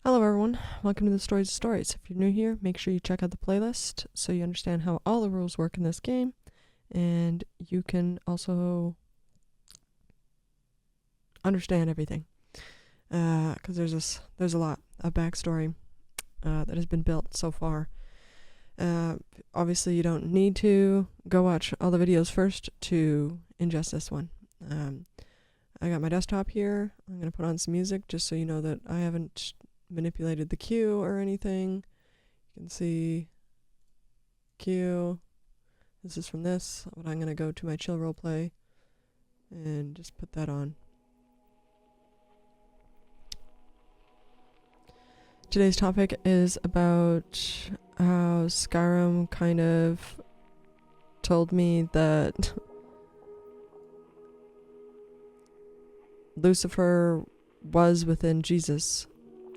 Hello everyone, welcome to the Stories of Stories. If you're new here, make sure you check out the playlist so you understand how all the rules work in this game, and you can also understand everything. Because there's a lot of backstory that has been built so far. Obviously you don't need to go watch all the videos first to ingest this one. I got my desktop here. I'm going to put on some music just so you know that I haven't manipulated the queue or anything. You can see queue. This is from this, but I'm going to go to my chill roleplay and just put that on. Today's topic is about how Skyrim kind of told me that Lucifer was within Jesus,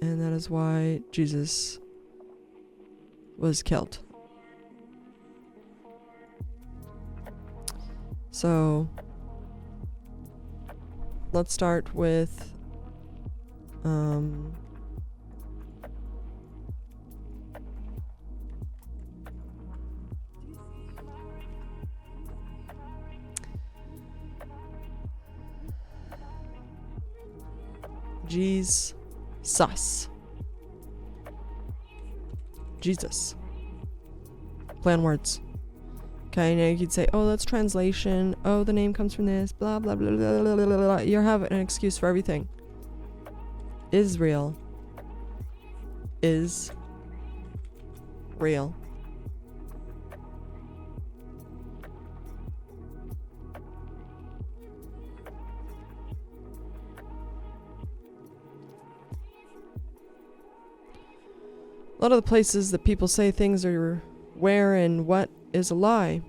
and that is why Jesus was killed. So let's start with Jesus. Play on words. Okay, now you could say, oh, that's translation. Oh, the name comes from this. Blah, blah, blah, blah, blah, blah, blah, blah. You have an excuse for everything. Israel is real. A lot of the places that people say things are where and what is a lie.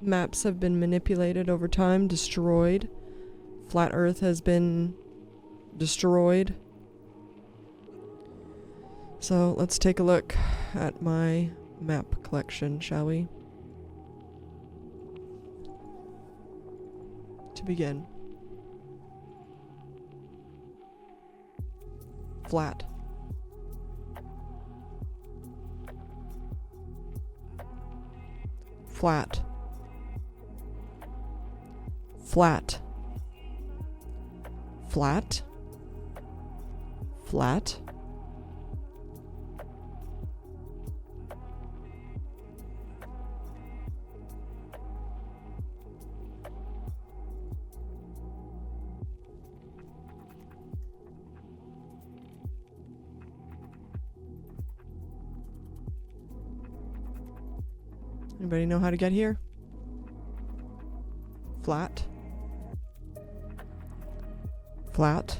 Maps have been manipulated over time, destroyed. Flat Earth has been destroyed. So let's take a look at my map collection, shall we? To begin. Flat. Flat. Flat. Flat. Flat. Anybody know how to get here? Flat. Flat.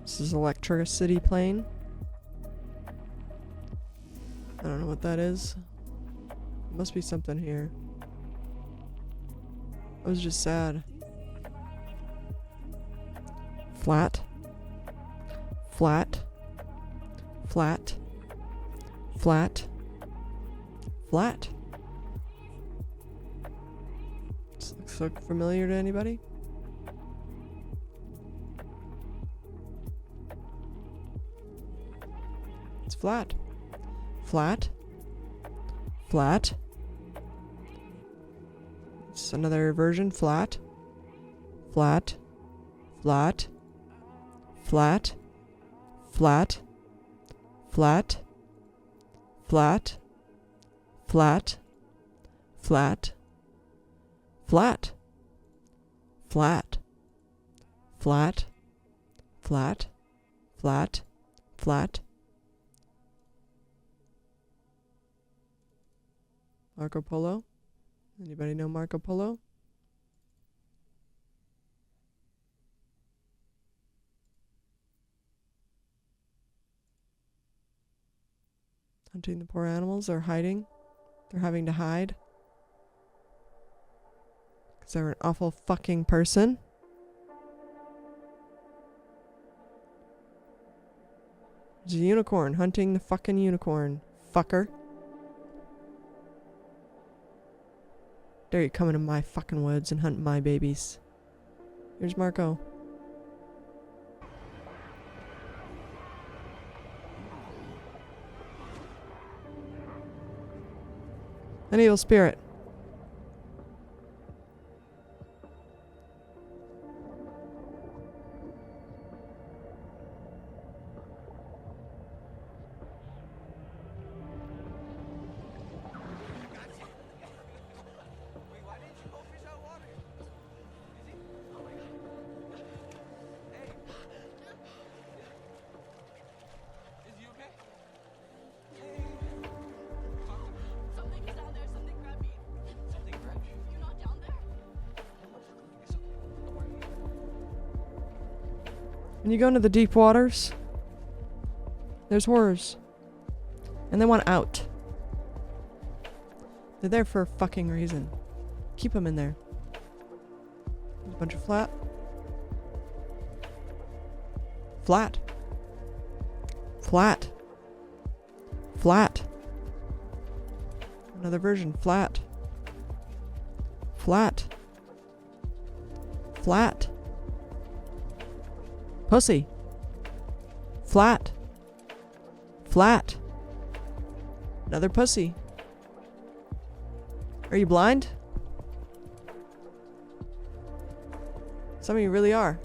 This is electricity plane. I don't know what that is. Must be something here. I was just sad. Flat. Flat. Flat. Flat. Flat. Looks look familiar to anybody? It's flat. Flat. Flat. It's another version. Flat. Flat. Flat. Flat. Flat. Flat. Flat. Flat. Flat. Flat. Flat. Flat. Flat. Flat. Flat. Marco Polo? Anybody know Marco Polo? Hunting the poor animals or hiding? They're having to hide. Because they're an awful fucking person. There's a unicorn hunting the fucking unicorn. Fucker. Dare you come into my fucking woods and hunt my babies. Here's Marco. An evil spirit. When you go into the deep waters, there's horrors. And they want out. They're there for a fucking reason. Keep them in there. There's a bunch of flat. Flat. Flat. Flat. Another version. Flat. Flat. Flat. Pussy. Flat. Flat. Another pussy. Are you blind? Some of you really are.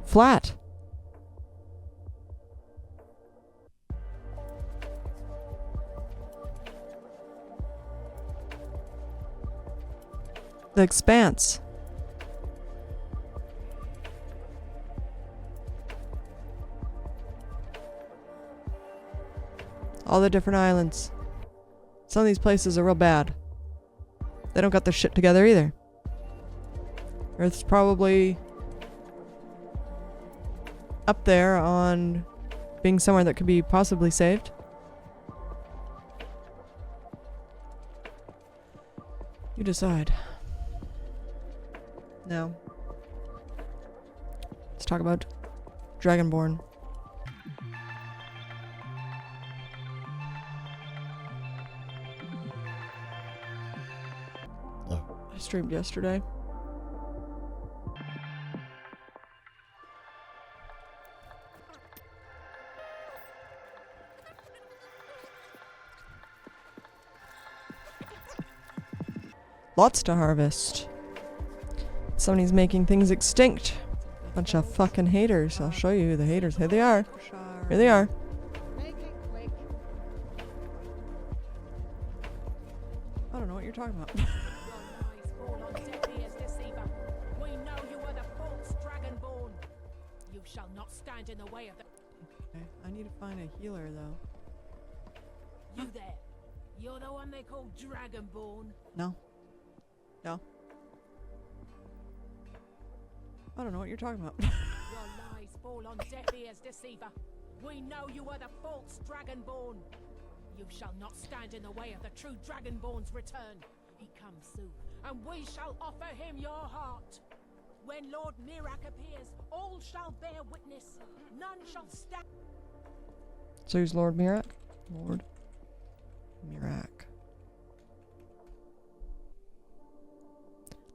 Flat. The Expanse. All the different islands. Some of these places are real bad. They don't got their shit together either. Earth's probably up there on being somewhere that could be possibly saved. You decide. Now, let's talk about Dragonborn. I streamed yesterday. Lots to harvest. Somebody's making things extinct. Bunch of fucking haters. I'll show you the haters. Here they are. Here they are. I don't know what you're talking about. We know you are the false dragonborn. You shall not stand in the way of the... Okay, I need to find a healer though. You there. You're the one they call dragonborn. No. No. I don't know what you're talking about. Your lies fall on deaf ears, deceiver. We know you are the false dragonborn. You shall not stand in the way of the true dragonborn's return. He comes soon, and we shall offer him your heart. When Lord Mirak appears, all shall bear witness. None shall stand. So who's Lord Mirak? Lord Mirak.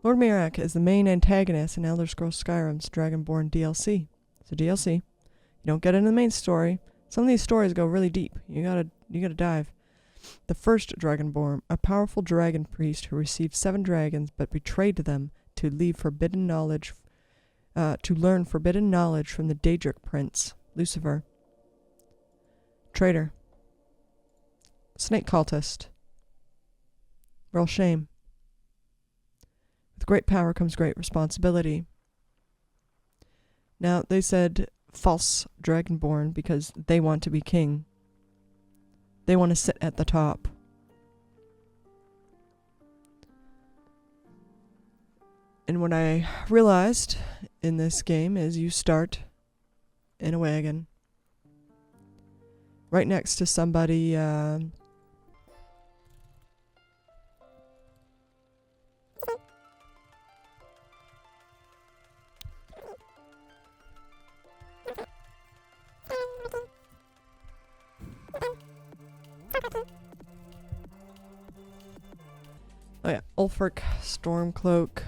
Lord Mirak is the main antagonist in Elder Scrolls Skyrim's Dragonborn DLC. It's a DLC. You don't get into the main story. Some of these stories go really deep. You gotta dive. The first Dragonborn, a powerful dragon priest who received 7 dragons but betrayed them to leave forbidden knowledge, to learn forbidden knowledge from the Daedric prince, Lucifer. Traitor. Snake cultist. Real shame. With great power comes great responsibility. Now, they said false dragonborn because they want to be king. They want to sit at the top. And what I realized in this game is you start in a wagon. Right next to somebody, Oh yeah, Ulfric, Stormcloak,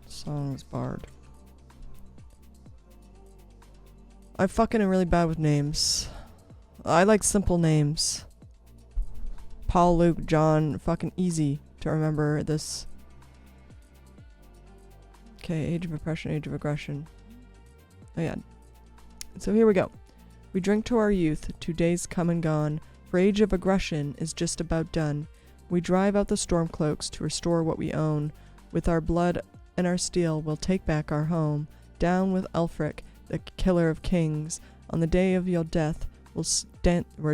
Songs Bard. I fucking am really bad with names. I like simple names. Paul, Luke, John, fucking easy to remember this. Okay, Age of Oppression, Age of Aggression. Oh yeah. So here we go. We drink to our youth, to days come and gone, for Age of Aggression is just about done. We drive out the Stormcloaks to restore what we own. With our blood and our steel, we'll take back our home. Down with Ulfric, the killer of kings. On the day of your death, we'll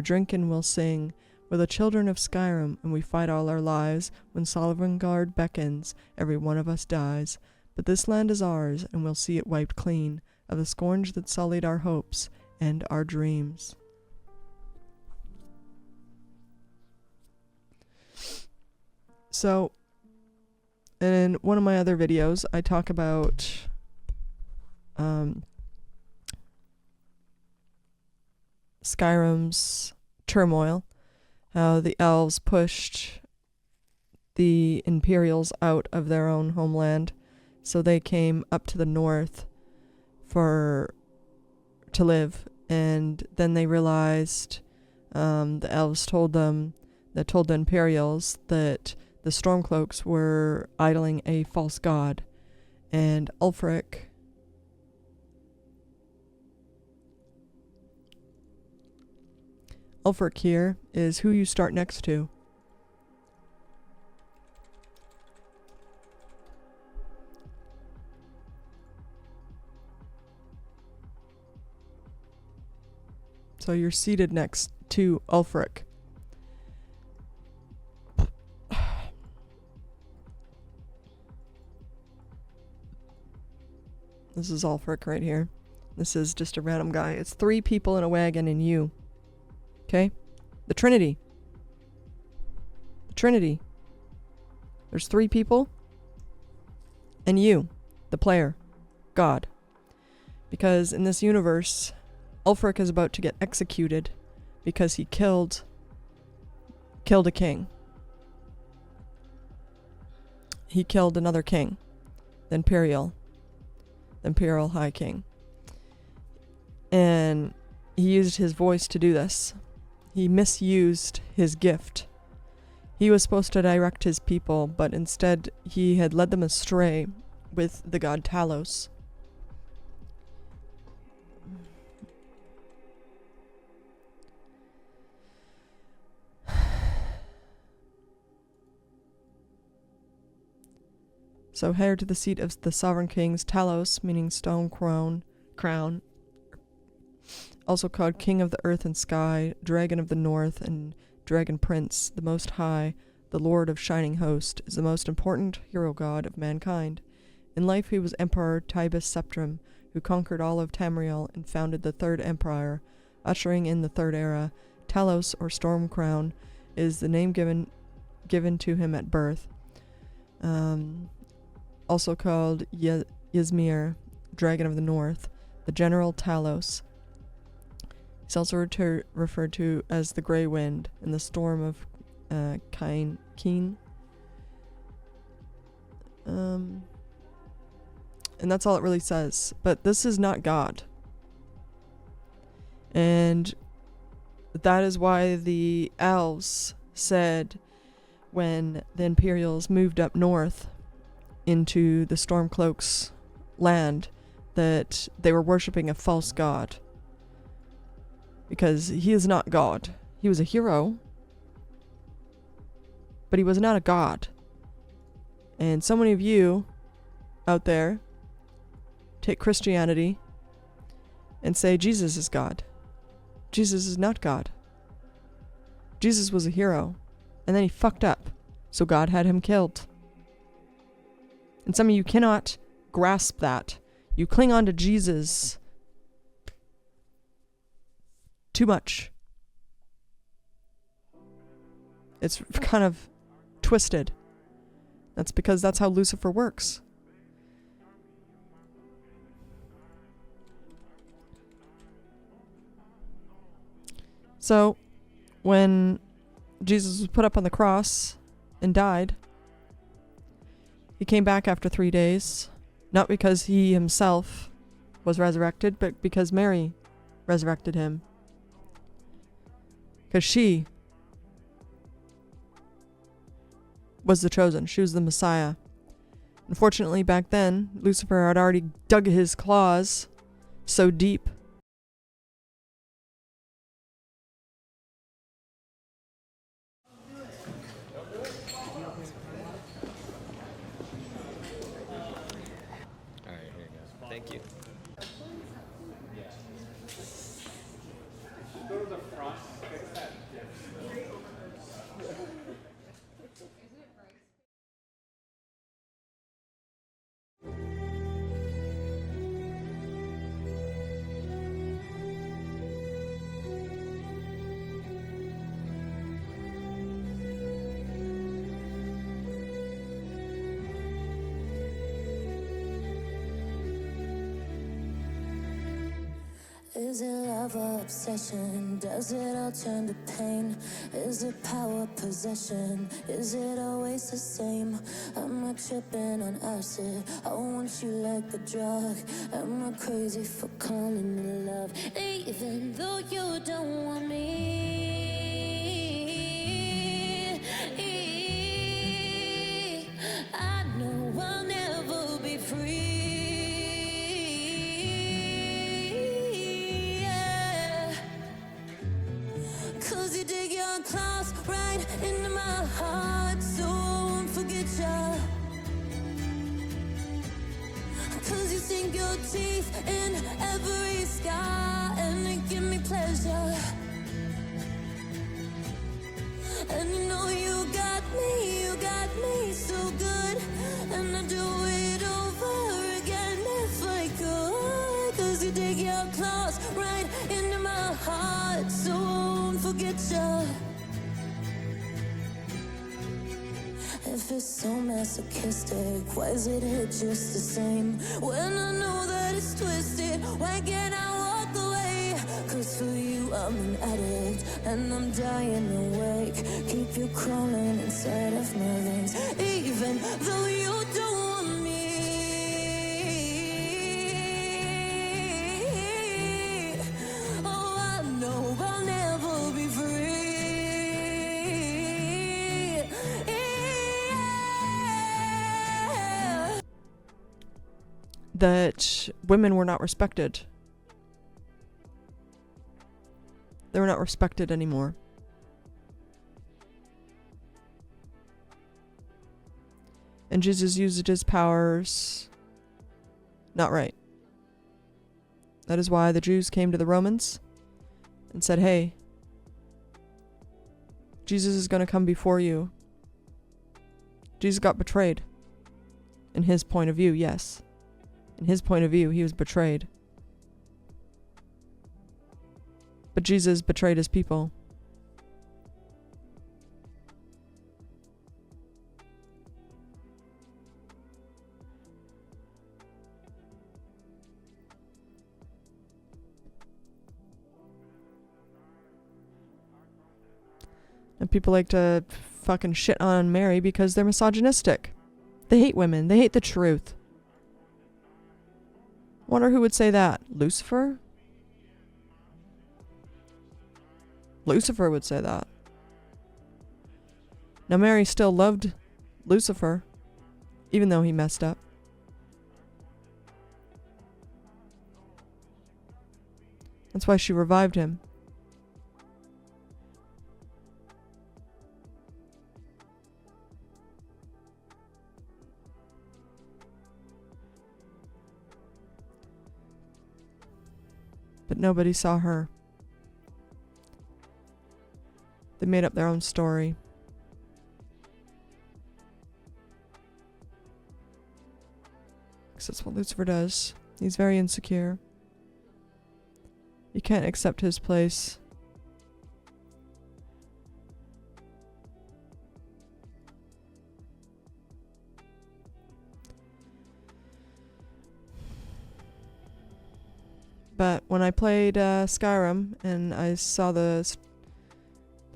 drink and we'll sing. We're the children of Skyrim, and we fight all our lives. When Sovngarde beckons, every one of us dies. But this land is ours, and we'll see it wiped clean of the scourge that sullied our hopes and our dreams. So, in one of my other videos, I talk about Skyrim's turmoil, how the elves pushed the Imperials out of their own homeland, so they came up to the north to live, and then they realized the elves told the Imperials that the Stormcloaks were idling a false god, and Ulfric here is who you start next to. So you're seated next to Ulfric. This is Ulfric right here. This is just a random guy. It's 3 people in a wagon and you. Okay? The Trinity. The Trinity. There's 3 people. And you, the player. God. Because in this universe, Ulfric is about to get executed because he killed a king. He killed another king, the Imperial High King. And he used his voice to do this. He misused his gift. He was supposed to direct his people, but instead he had led them astray with the god Talos. So heir to the seat of the sovereign kings, Talos, meaning stone crown, also called King of the Earth and Sky, Dragon of the North, and Dragon Prince, the Most High, the Lord of Shining Host, is the most important hero god of mankind. In life he was Emperor Tibus Septrim, who conquered all of Tamriel and founded the Third Empire, ushering in the Third Era. Talos, or Stormcrown, is the name given to him at birth. Also called Ysmir, Dragon of the North, the General Talos. He's also referred to as the Grey Wind and the Storm of Keen. And that's all it really says. But this is not God. And that is why the elves said when the Imperials moved up north into the Stormcloaks' land that they were worshipping a false god. Because he is not God. He was a hero, but he was not a god. And so many of you out there take Christianity and say Jesus is God. Jesus is not God. Jesus was a hero, and then he fucked up, so God had him killed. And some of you cannot grasp that. You cling on to Jesus too much. It's kind of twisted. That's because that's how Lucifer works. So, when Jesus was put up on the cross and died, he came back after 3 days, not because he himself was resurrected, but because Mary resurrected him. Because she was the chosen. She was the Messiah. Unfortunately, back then, Lucifer had already dug his claws so deep. Alright, here you go. Thank you. Is it love or obsession? Does it all turn to pain? Is it power, possession? Is it always the same? Am I tripping on acid? I want you like a drug. Am I crazy for calling it love? Even though you don't want me, I know I'll never be free. Cause you dig your claws right into my heart, so I won't forget ya. Cause you sink your teeth in every scar, and it give me pleasure. And you know you got me so good, and I'd do it over again if I could. Cause you dig your claws right into my heart, so I won't forget ya. If it's so masochistic, why does it hit just the same? When I know that it's twisted, why can't I walk away? Cause for you I'm an addict, and I'm dying awake. Keep you crawling inside of my veins, even though you don't want me. Oh, I know I'll never be free. That women were not respected. They were not respected anymore. And Jesus used his powers not right. That is why the Jews came to the Romans and said, hey, Jesus is going to come before you. Jesus got betrayed. In his point of view, yes. In his point of view, he was betrayed. But Jesus betrayed his people. And people like to fucking shit on Mary because they're misogynistic. They hate women. They hate the truth. Wonder who would say that? Lucifer? Lucifer would say that. Now Mary still loved Lucifer, even though he messed up. That's why she revived him. But nobody saw her. They made up their own story. Because that's what Lucifer does. He's very insecure. You can't accept his place. But when I played Skyrim and I saw the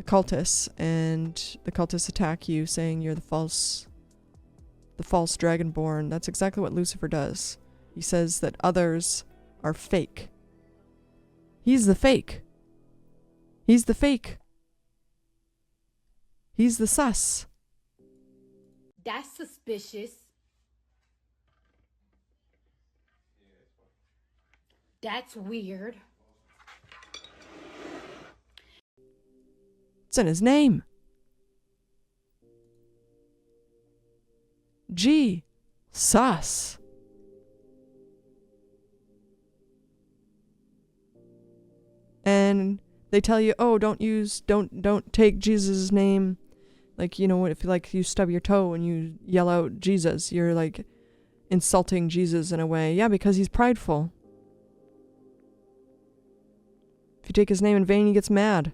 the cultists, and the cultists attack you saying you're the false dragonborn. That's exactly what Lucifer does. He says that others are fake. He's the fake. He's the fake. He's the sus. That's suspicious. That's weird. It's in his name. G. Sus. And they tell you, oh, don't take Jesus' name. Like, you know, if like you stub your toe and you yell out Jesus, you're like insulting Jesus in a way. Yeah, because he's prideful. If you take his name in vain, he gets mad.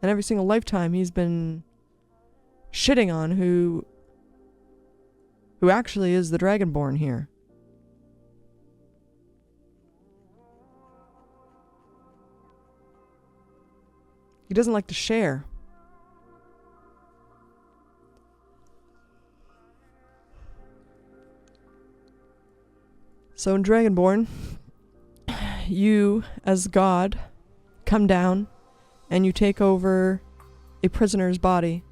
And every single lifetime he's been shitting on who actually is the dragonborn here. He doesn't like to share. So in Dragonborn, you, as God, come down and you take over a prisoner's body.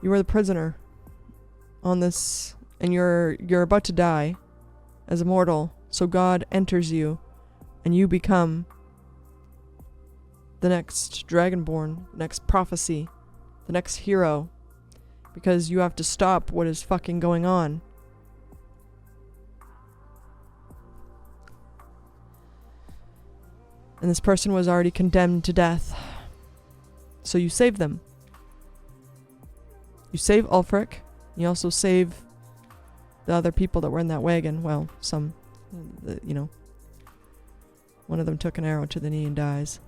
You are the prisoner on this, and you're about to die as a mortal. So God enters you, and you become the next Dragonborn, the next prophecy, the next hero, because you have to stop what is fucking going on. And this person was already condemned to death. So you save them. You save Ulfric. You also save the other people that were in that wagon. Well, some, you know. One of them took an arrow to the knee and dies.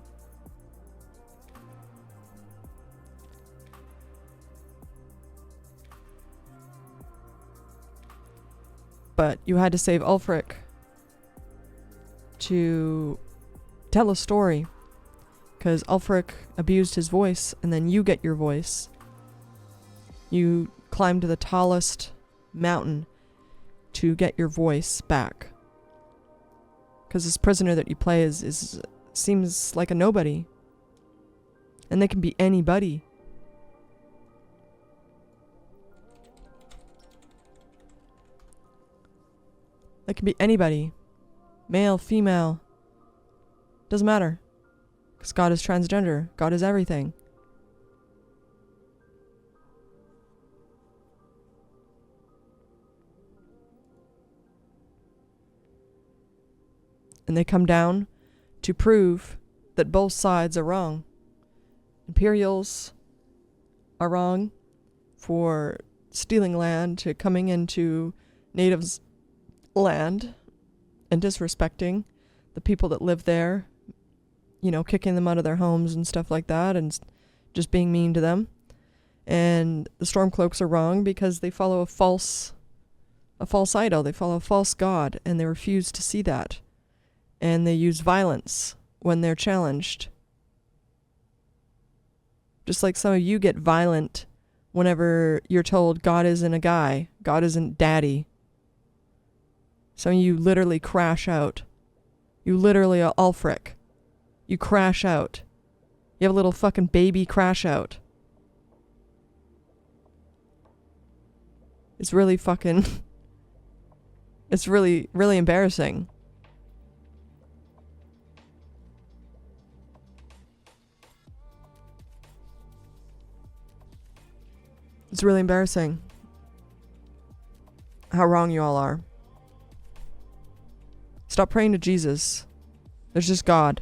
But you had to save Ulfric to tell a story, because Ulfric abused his voice, and then you get your voice. You climb to the tallest mountain to get your voice back, because this prisoner that you play is seems like a nobody, and they can be anybody. They can be anybody, male, female. Doesn't matter. Because God is transgender. God is everything. And they come down to prove that both sides are wrong. Imperials are wrong for stealing land, to coming into natives' land and disrespecting the people that live there. You know, kicking them out of their homes and stuff like that, and just being mean to them. And the Stormcloaks are wrong because they follow a false idol. They follow a false god, and they refuse to see that. And they use violence when they're challenged. Just like some of you get violent whenever you're told God isn't a guy, God isn't daddy. Some of you literally crash out. You literally are Ulfric. You crash out. You have a little fucking baby crash out. It's really fucking... It's really, really embarrassing. It's really embarrassing how wrong you all are. Stop praying to Jesus. There's just God.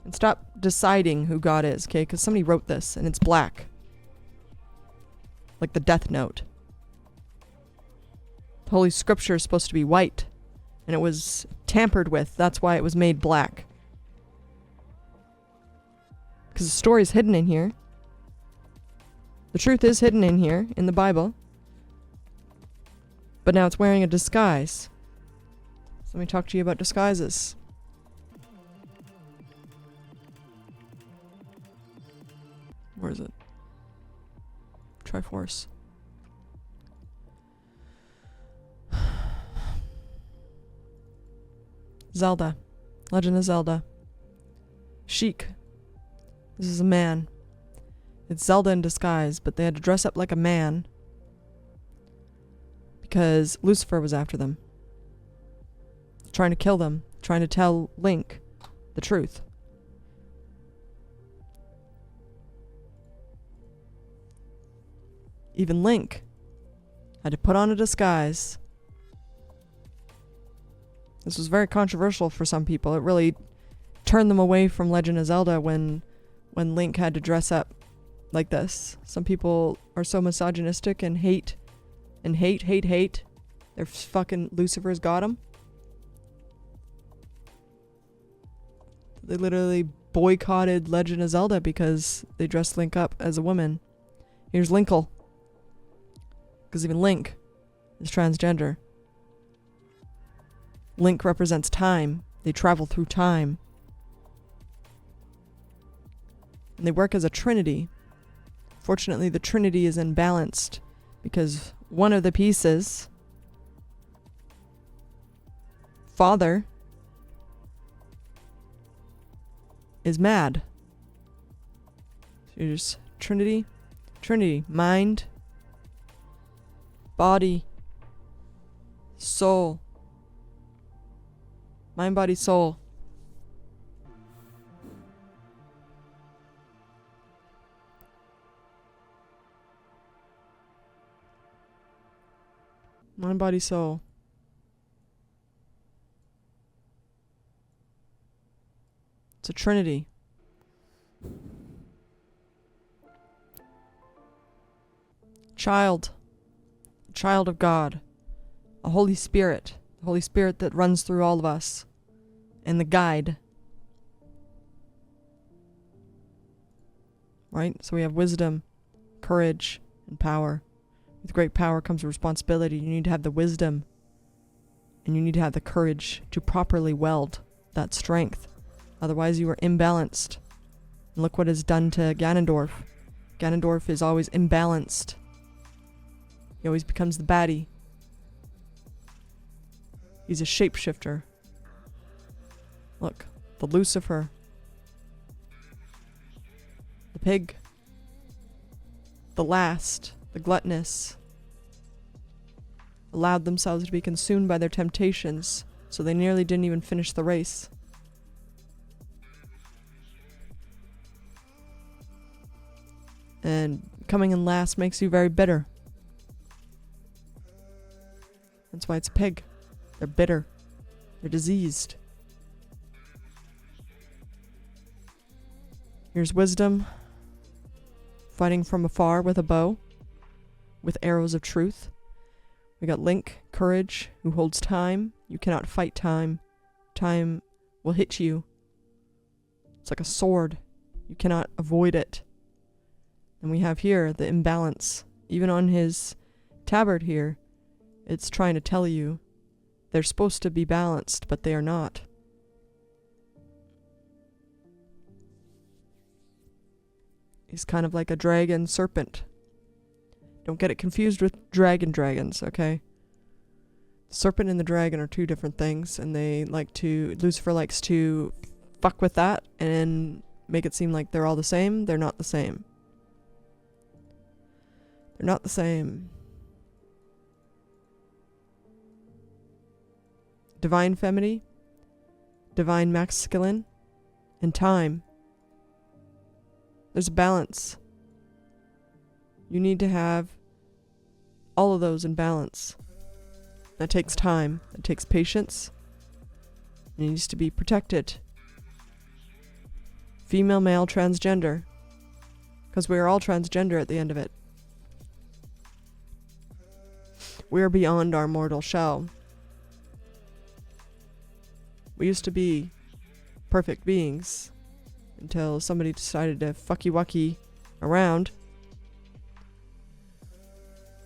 And stop deciding who God is, okay? Because somebody wrote this and it's black. Like the Death Note. The Holy Scripture is supposed to be white. And it was tampered with. That's why it was made black. Because the story is hidden in here. The truth is hidden in here, in the Bible. But now it's wearing a disguise. So let me talk to you about disguises. Where is it? Triforce. Zelda. Legend of Zelda. Sheik. This is a man. It's Zelda in disguise, but they had to dress up like a man because Lucifer was after them. Trying to kill them. Trying to tell Link the truth. Even Link had to put on a disguise. This was very controversial for some people. It really turned them away from Legend of Zelda when Link had to dress up like this. Some people are so misogynistic and hate. Their fucking Lucifer's got them. They literally boycotted Legend of Zelda because they dressed Link up as a woman. Here's Linkle. Because even Link is transgender. Link represents time. They travel through time. And they work as a trinity. Fortunately, the trinity is imbalanced because one of the pieces, Father, is mad. So you're just Trinity, mind, body, soul. Mind, body, soul. Mind, body, soul. It's a trinity. Child of God. A Holy Spirit. The Holy Spirit that runs through all of us. And the guide. Right? So we have wisdom, courage, and power. With great power comes responsibility. You need to have the wisdom. And you need to have the courage to properly weld that strength. Otherwise you are imbalanced. And look what is done to Ganondorf. Ganondorf is always imbalanced. He always becomes the baddie. He's a shapeshifter. Look, the Lucifer. The pig. The last. The gluttonous. Allowed themselves to be consumed by their temptations, so they nearly didn't even finish the race. And coming in last makes you very bitter. That's why it's a pig. They're bitter. They're diseased. Here's wisdom. Fighting from afar with a bow. With arrows of truth. We got Link, courage, who holds time. You cannot fight time. Time will hit you. It's like a sword. You cannot avoid it. And we have here the imbalance. Even on his tabard here, it's trying to tell you they're supposed to be balanced, but they are not. He's kind of like a dragon serpent. Don't get it confused with dragons, okay? The serpent and the dragon are two different things, and Lucifer likes to fuck with that and make it seem like they're all the same. They're not the same. They're not the same. Divine feminine, divine masculine, and time. There's a balance. You need to have all of those in balance. That takes time. It takes patience. It needs to be protected. Female, male, transgender. Because we are all transgender at the end of it. We are beyond our mortal shell. We used to be perfect beings until somebody decided to fucky-wucky around.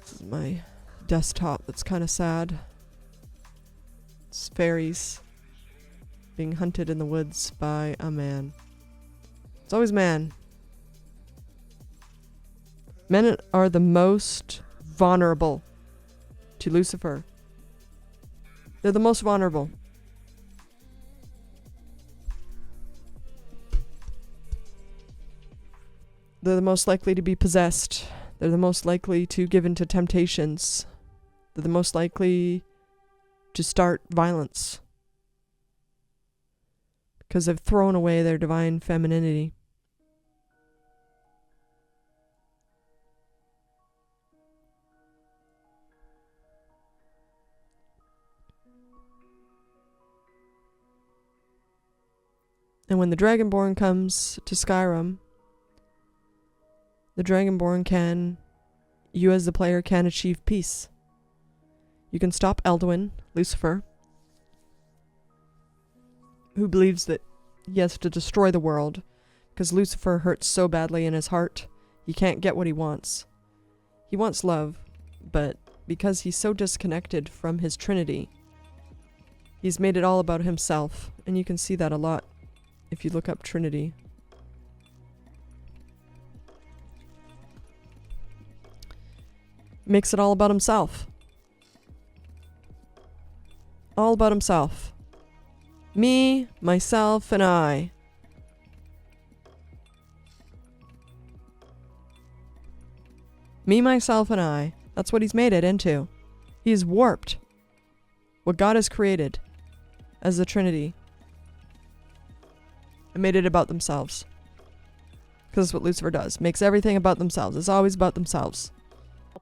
This is my desktop. That's kind of sad. It's fairies being hunted in the woods by a man. It's always man. Men are the most vulnerable to Lucifer. They're the most vulnerable. They're the most likely to be possessed. They're the most likely to give into temptations. They're the most likely to start violence. Because they've thrown away their divine femininity. And when the dragonborn comes to Skyrim, the dragonborn you as the player can achieve peace. You can stop Elduin, Lucifer, who believes that he has to destroy the world because Lucifer hurts so badly in his heart, he can't get what he wants. He wants love, but because he's so disconnected from his trinity, he's made it all about himself, and you can see that a lot if you look up Trinity. Makes it all about himself. All about himself. Me, myself, and I. Me, myself, and I. That's what he's made it into. He's warped what God has created as the Trinity and made it about themselves. Because that's what Lucifer does. Makes everything about themselves. It's always about themselves.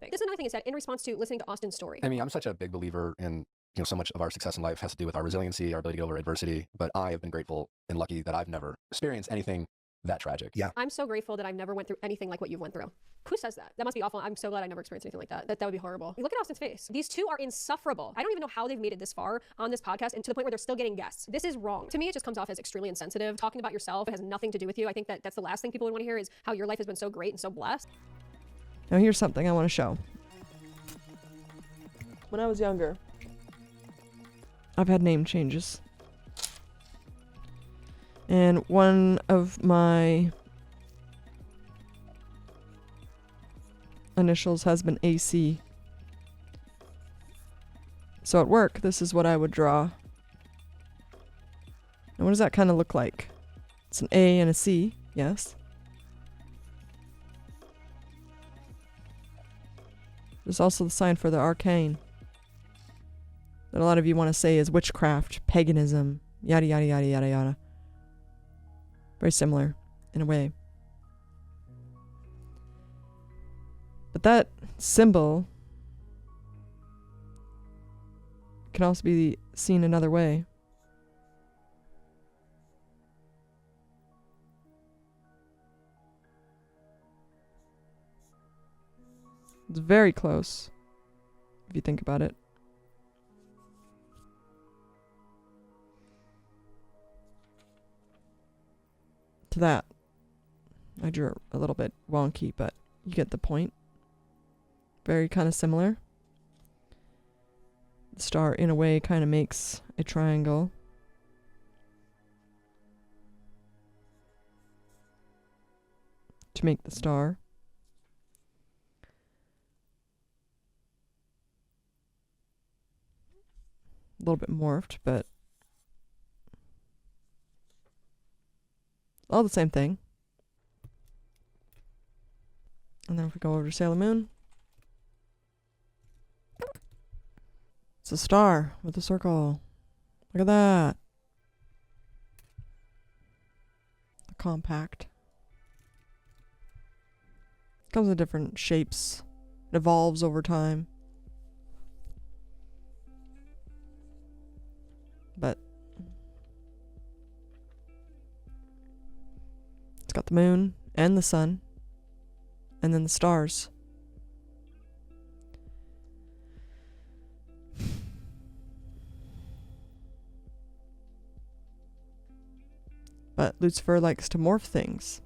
This is another thing he said in response to listening to Austin's story. I mean, I'm such a big believer in, so much of our success in life has to do with our resiliency, our ability to get over adversity. But I have been grateful and lucky that I've never experienced anything that tragic. Yeah. I'm so grateful that I've never went through anything like what you've went through. Who says that? That must be awful. I'm so glad I never experienced anything like that. That would be horrible. Look at Austin's face. These two are insufferable. I don't even know how they've made it this far on this podcast and to the point where they're still getting guests. This is wrong. To me, it just comes off as extremely insensitive. Talking about yourself, it has nothing to do with you. I think that that's the last thing people would want to hear is how your life has been so great and so blessed. Now here's something I want to show. When I was younger, I've had name changes. And one of my initials has been AC. So at work, this is what I would draw. And what does that kind of look like? It's an A and a C, yes. There's also the sign for the arcane. That a lot of you want to say is witchcraft, paganism, yada yada yada yada yada. Very similar, in a way. But that symbol can also be seen another way. It's very close, if you think about it. To that. I drew a little bit wonky, but you get the point. Very kind of similar. The star, in a way, kind of makes a triangle. To make the star. A little bit morphed, but All the same thing. And then if we go over to Sailor Moon, it's a star with a circle. Look at that. The compact. Comes in different shapes. It evolves over time. But it's got the moon and the sun and then the stars. But Lucifer likes to morph things.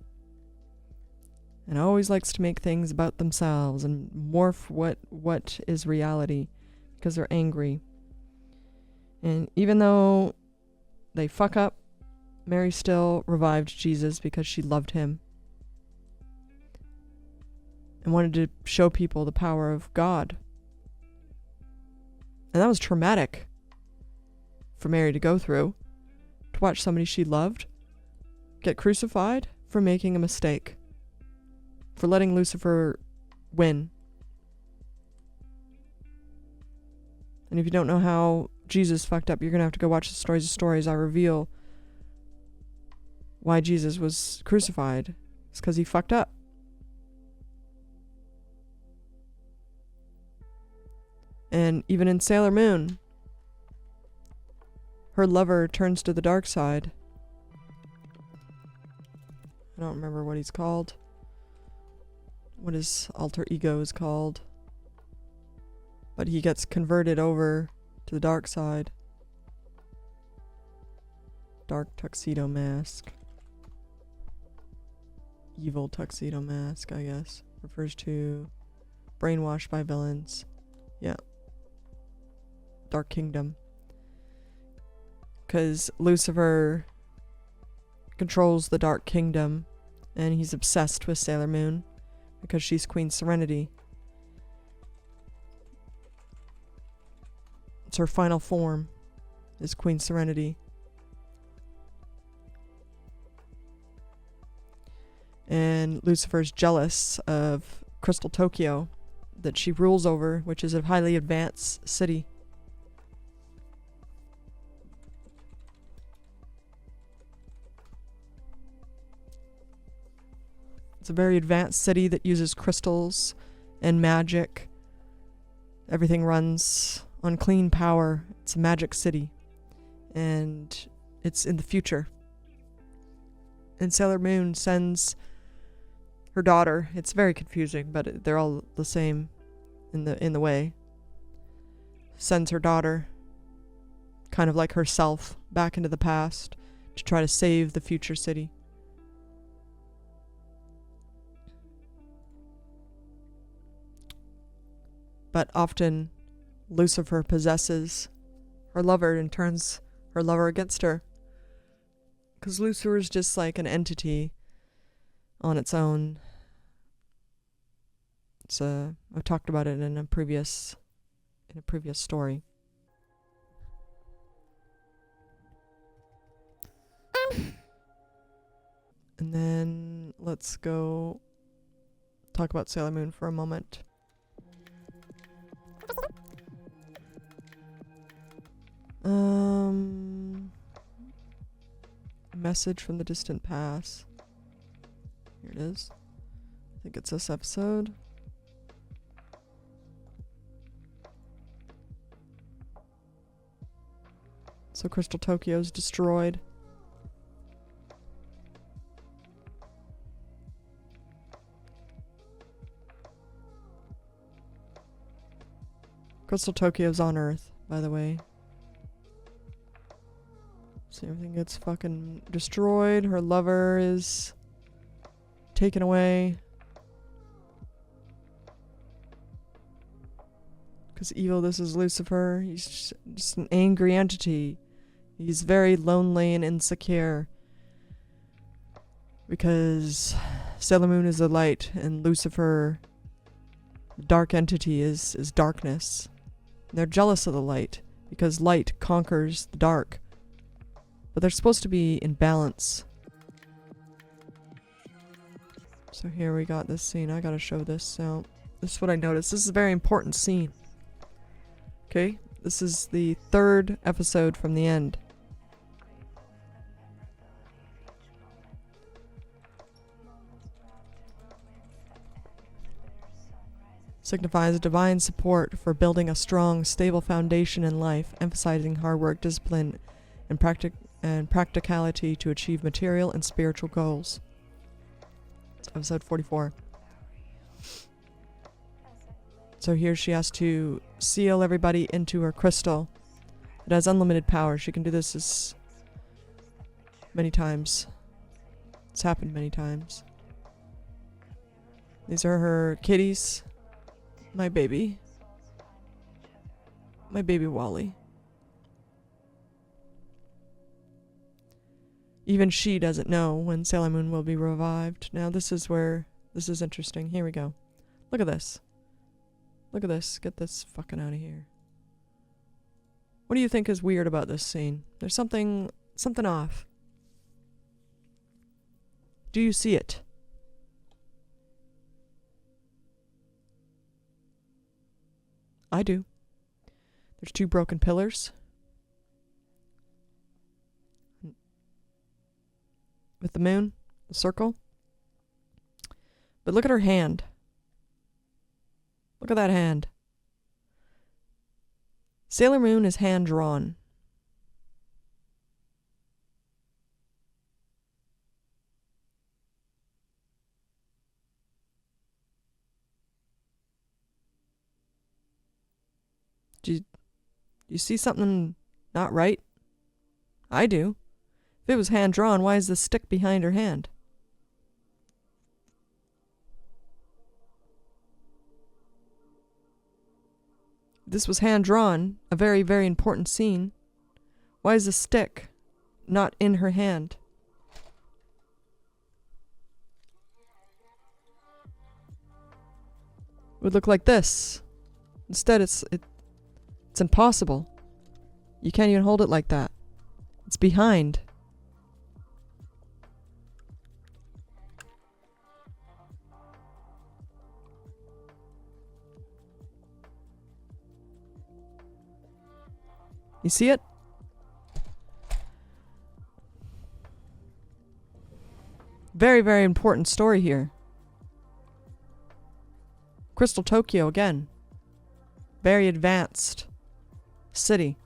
And always likes to make things about themselves and morph what is reality because they're angry. And even though they fuck up, Mary still revived Jesus because she loved him and wanted to show people the power of God. And that was traumatic for Mary to go through, to watch somebody she loved get crucified for making a mistake, for letting Lucifer win. And if you don't know how Jesus fucked up, you're going to have to go watch the Stories of Stories. I reveal why Jesus was crucified. It's because he fucked up. And even in Sailor Moon, her lover turns to the dark side. I don't remember what he's called. What his alter ego is called. But he gets converted over to the dark side. Dark tuxedo mask. Evil tuxedo mask, I guess. Refers to brainwashed by villains. Yeah. Dark Kingdom. Because Lucifer controls the Dark Kingdom. And he's obsessed with Sailor Moon. Because she's Queen Serenity. It's her final form. Is Queen Serenity. And Lucifer's jealous of Crystal Tokyo that she rules over, which is a highly advanced city. It's a very advanced city that uses crystals and magic. Everything runs on clean power. It's a magic city. And it's in the future. And Sailor Moon sends her daughter. It's very confusing, but they're all the same in the way. Sends her daughter, kind of like herself, back into the past to try to save the future city. But often Lucifer possesses her lover and turns her lover against her. Because Lucifer is just like an entity on its own. It's I've talked about it in a previous story. And then let's go talk about Sailor Moon for a moment. Message from the distant past. Here it is. I think it's this episode. So Crystal Tokyo's destroyed. Crystal Tokyo's on Earth, by the way. So everything gets fucking destroyed. Her lover is taken away. Because evil, this is Lucifer. He's just an angry entity. He's very lonely and insecure. Because Sailor Moon is the light and Lucifer, the dark entity, is darkness. And they're jealous of the light because light conquers the dark. But they're supposed to be in balance. So here we got this scene. I gotta show this. So this is what I noticed. This is a very important scene. Okay, this is the 3rd episode from the end. Signifies divine support for building a strong, stable foundation in life, emphasizing hard work, discipline, and practicality to achieve material and spiritual goals. It's episode 44. So here she has to seal everybody into her crystal. It has unlimited power. She can do this as many times. It's happened many times. These are her kitties. My baby. My baby Wally. Even she doesn't know when Sailor Moon will be revived. Now this is where this is interesting. Here we go. Look at this. Look at this. Get this fucking out of here. What do you think is weird about this scene? There's something off. Do you see it? I do. There's 2 broken pillars. With the moon, the circle. But look at her hand. Look at that hand. Sailor Moon is hand drawn. Do you see something not right? I do. If it was hand drawn, why is the stick behind her hand? This was hand drawn, a very, very important scene. Why is the stick not in her hand? It would look like this. Instead, it's impossible. You can't even hold it like that. It's behind. You see it? Very, very important story here. Crystal Tokyo again. Very advanced city.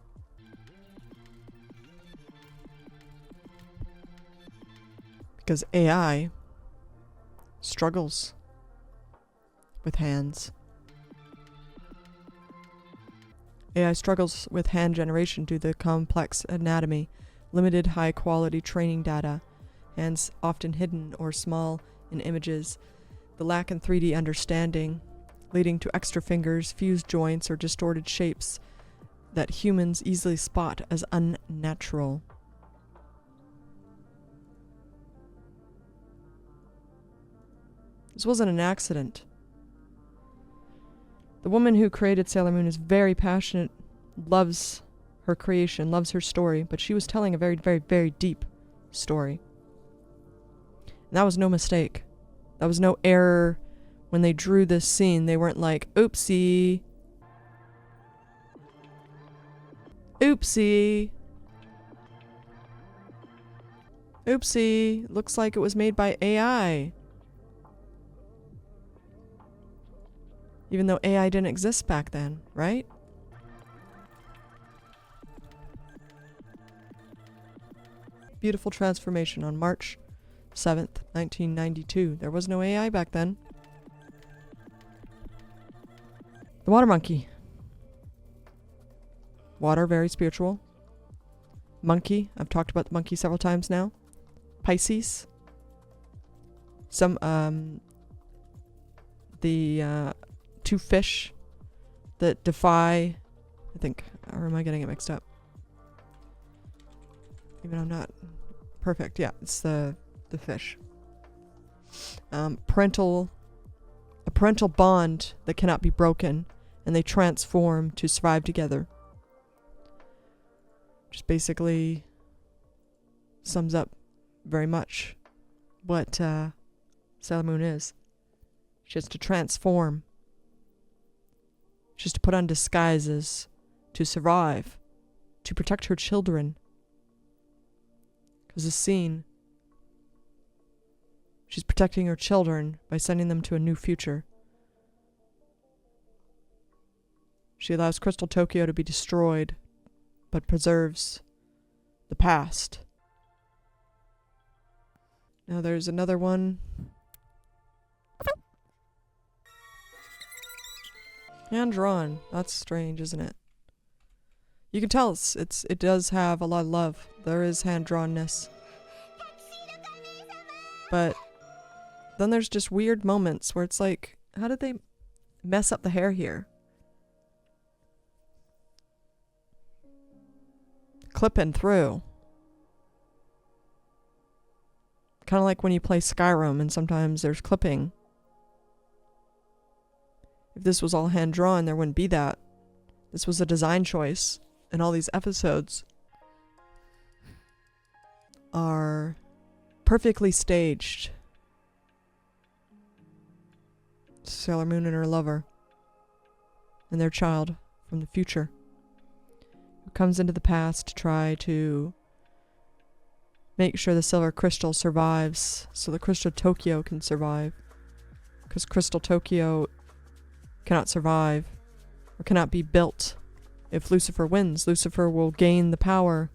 Because AI struggles with hands. AI struggles with hand generation due to the complex anatomy, limited high-quality training data, hands often hidden or small in images, the lack in 3D understanding, leading to extra fingers, fused joints, or distorted shapes that humans easily spot as unnatural. This wasn't an accident. The woman who created Sailor Moon is very passionate, loves her creation, loves her story, but she was telling a very, very, very deep story. And that was no mistake. That was no error. When they drew this scene, they weren't like, oopsie. Oopsie. Oopsie. Looks like it was made by AI. Even though AI didn't exist back then, right? Beautiful transformation on March 7th, 1992. There was no AI back then. The water monkey. Water, very spiritual. Monkey. I've talked about the monkey several times now. Pisces. Some, the, 2 fish that defy, I think, or am I getting it mixed up? Even I'm not perfect. Yeah, it's the fish. A parental bond that cannot be broken, and they transform to survive together. Just basically sums up very much what Sailor Moon is. She has to transform. She has to put on disguises to survive, to protect her children. Because this scene, she's protecting her children by sending them to a new future. She allows Crystal Tokyo to be destroyed, but preserves the past. Now there's another one. Hand drawn. That's strange, isn't it? You can tell it does have a lot of love. There is hand drawnness. But then there's just weird moments where it's like, how did they mess up the hair here? Clipping through. Kind of like when you play Skyrim and sometimes there's clipping. If this was all hand drawn, there wouldn't be that. This was a design choice, and all these episodes are perfectly staged. Sailor Moon and her lover and their child from the future who comes into the past to try to make sure the silver crystal survives so the Crystal Tokyo can survive. Because Crystal Tokyo cannot survive or cannot be built. If Lucifer wins, Lucifer will gain the power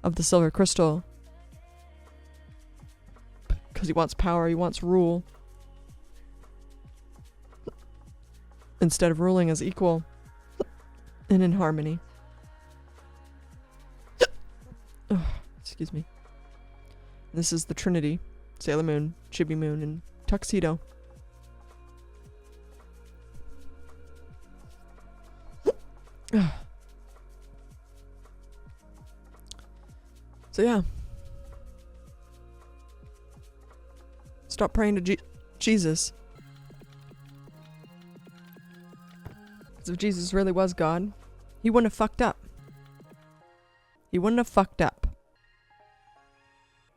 of the silver crystal. Because he wants power, he wants rule. Instead of ruling as equal and in harmony. Oh, excuse me. This is the Trinity. Sailor Moon, Chibi Moon, and Tuxedo. So yeah. Stop praying to Jesus. Because if Jesus really was God, he wouldn't have fucked up. He wouldn't have fucked up.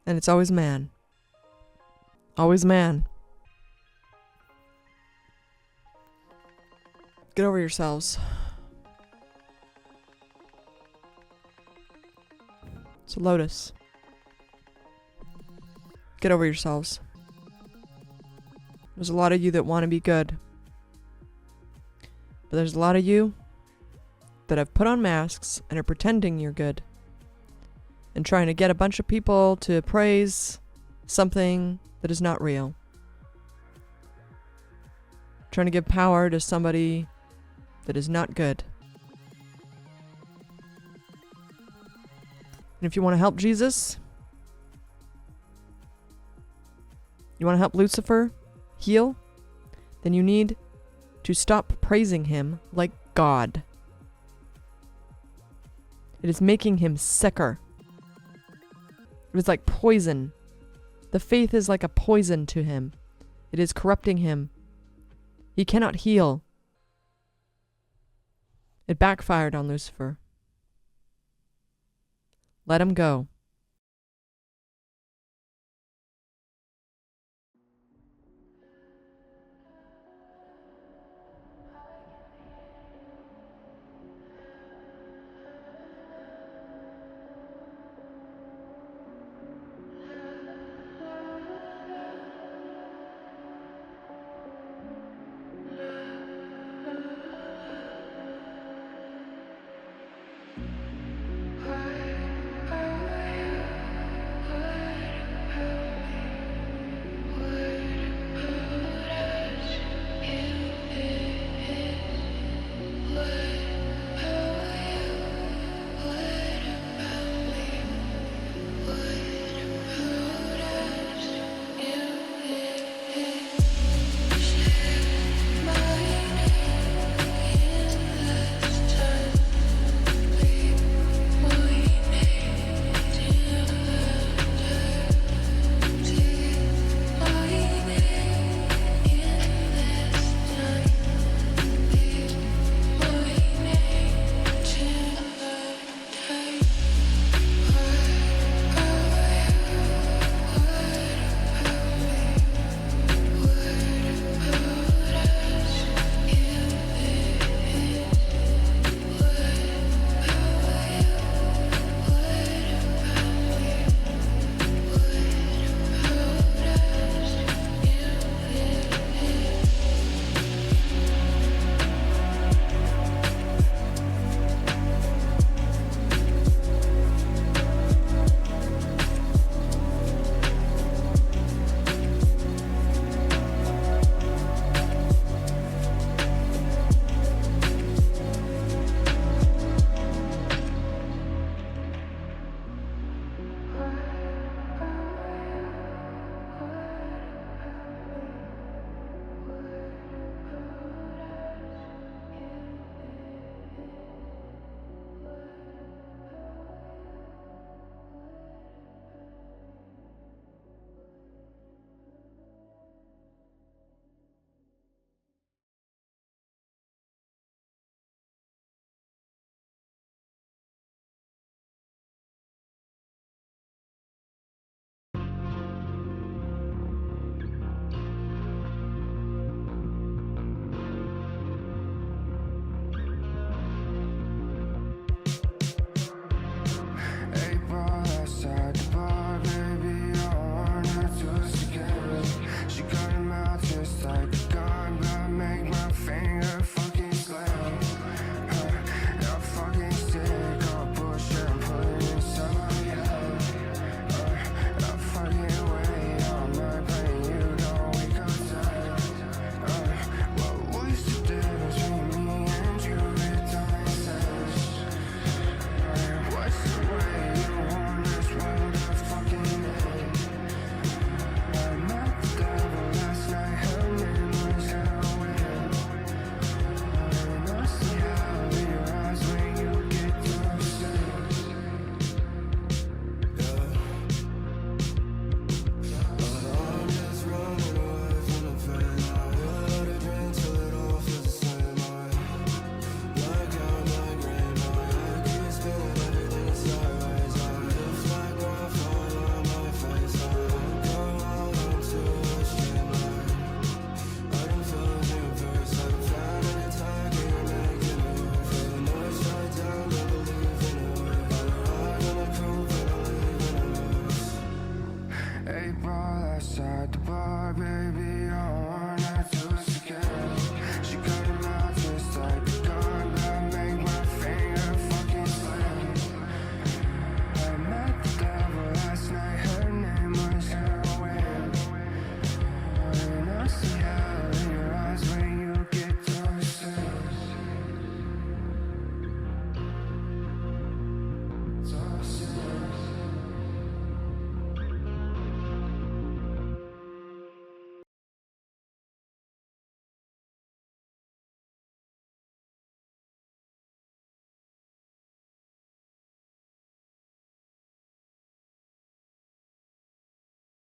And it's always man. Always man. Get over yourselves. So Lotus. Get over yourselves. There's a lot of you that want to be good. But there's a lot of you that have put on masks and are pretending you're good. And trying to get a bunch of people to praise something that is not real. Trying to give power to somebody that is not good. And if you want to help Jesus, you want to help Lucifer heal, then you need to stop praising him like God. It is making him sicker. It is like poison. The faith is like a poison to him. It is corrupting him. He cannot heal. It backfired on Lucifer. Let him go.